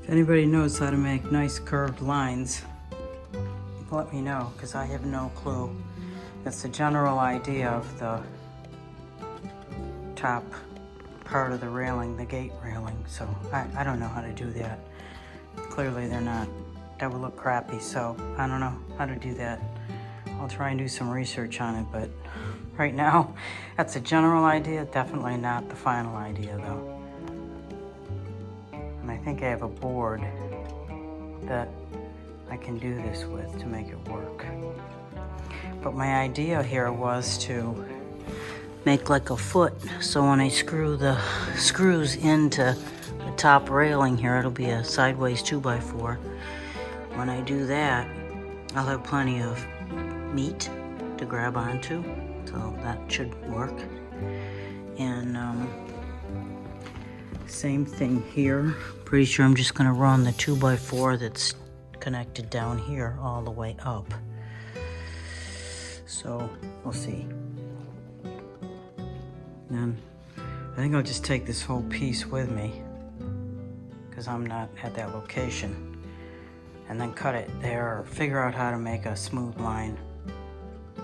If anybody knows how to make nice curved lines, let me know, because I have no clue. That's the general idea of the top part of the railing, the gate railing, so I don't know how to do that. Clearly they're not. That would look crappy, so I don't know how to do that. I'll try and do some research on it, but right now, that's a general idea, definitely not the final idea though. And I think I have a board that I can do this with to make it work. But my idea here was to make like a foot, so when I screw the screws into the top railing here, it'll be a sideways 2x4. When I do that, I'll have plenty of meat to grab onto, so that should work. And same thing here. Pretty sure I'm just gonna run the 2x4 that's connected down here all the way up. So we'll see. And I think I'll just take this whole piece with me, because I'm not at that location, and then cut it there, or figure out how to make a smooth line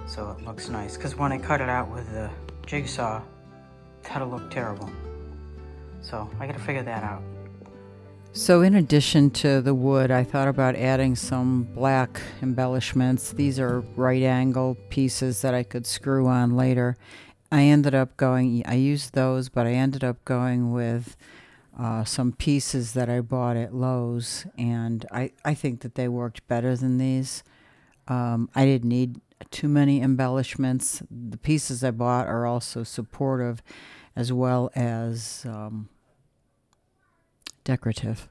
so it looks nice. Because when I cut it out with the jigsaw, that'll look terrible. So I gotta figure that out. So in addition to the wood, I thought about adding some black embellishments. These are right angle pieces that I could screw on later. I used those, but I ended up going with some pieces that I bought at Lowe's, and I think that they worked better than these. I didn't need too many embellishments. The pieces I bought are also supportive as well as decorative.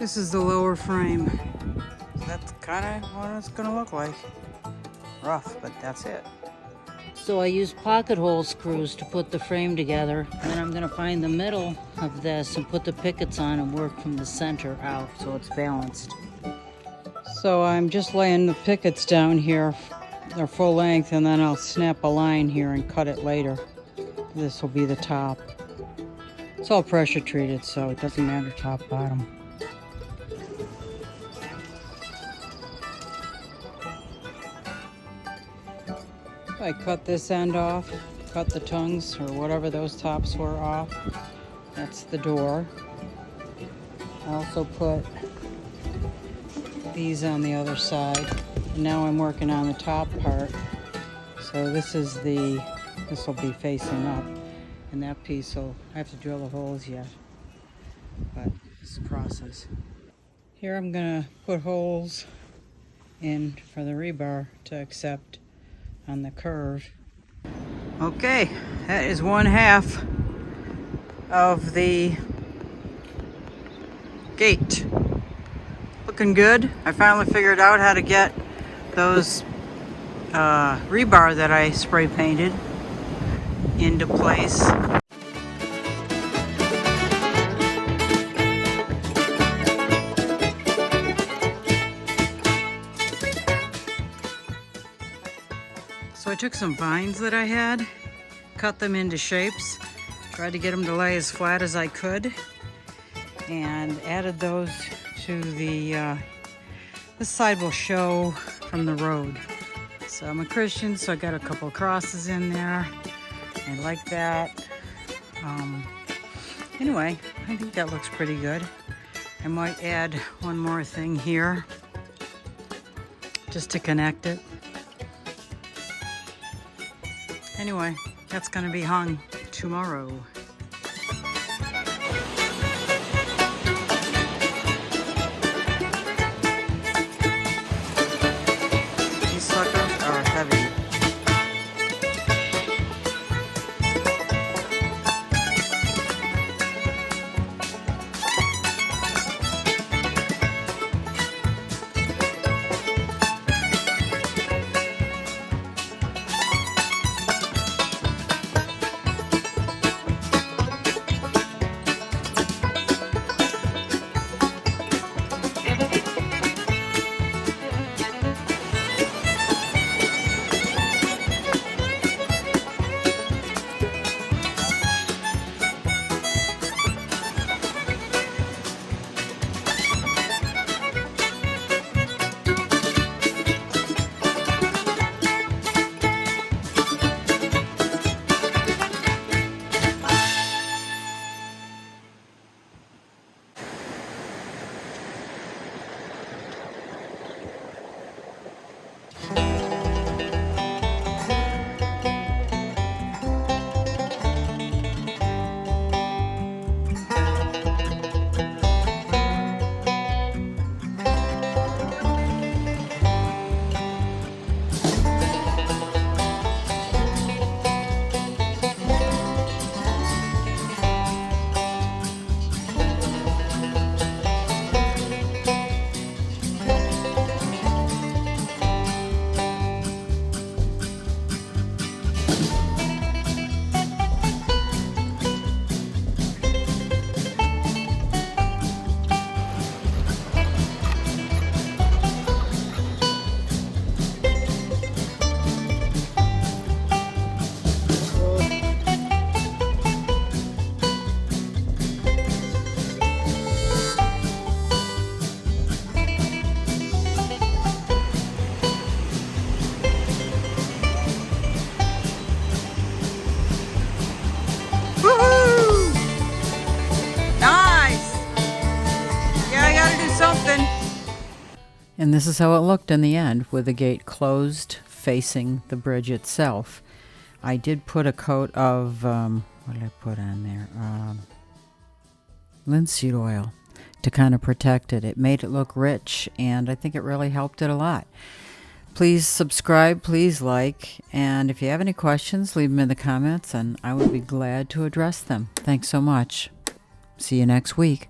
This is the lower frame. So that's kind of what it's gonna look like. Rough, but that's it. So I used pocket hole screws to put the frame together. And then I'm gonna find the middle of this and put the pickets on and work from the center out so it's balanced. So I'm just laying the pickets down here. They're full length, and then I'll snap a line here and cut it later. This will be the top. It's all pressure treated, so it doesn't matter top, bottom. I cut this end off, cut the tongues or whatever those tops were off. That's the door. I also put these on the other side. And now I'm working on the top part. So this will be facing up. And that piece will, I have to drill the holes yet. But it's a process. Here I'm gonna put holes in for the rebar to accept on the curve. Okay, that is 1/2 of the gate. Looking good. I finally figured out how to get those rebar that I spray painted into place. So I took some vines that I had, cut them into shapes, tried to get them to lay as flat as I could, and added those to the, this side will show from the road. So I'm a Christian, so I got a couple of crosses in there. I like that. Anyway, I think that looks pretty good. I might add one more thing here, just to connect it. Anyway, that's gonna be hung tomorrow. These suckers are heavy. And this is how it looked in the end, with the gate closed facing the bridge itself. I did put a coat of, what did I put on there? Linseed oil to kind of protect it. It made it look rich, and I think it really helped it a lot. Please subscribe, please like, and if you have any questions, leave them in the comments, and I would be glad to address them. Thanks so much. See you next week.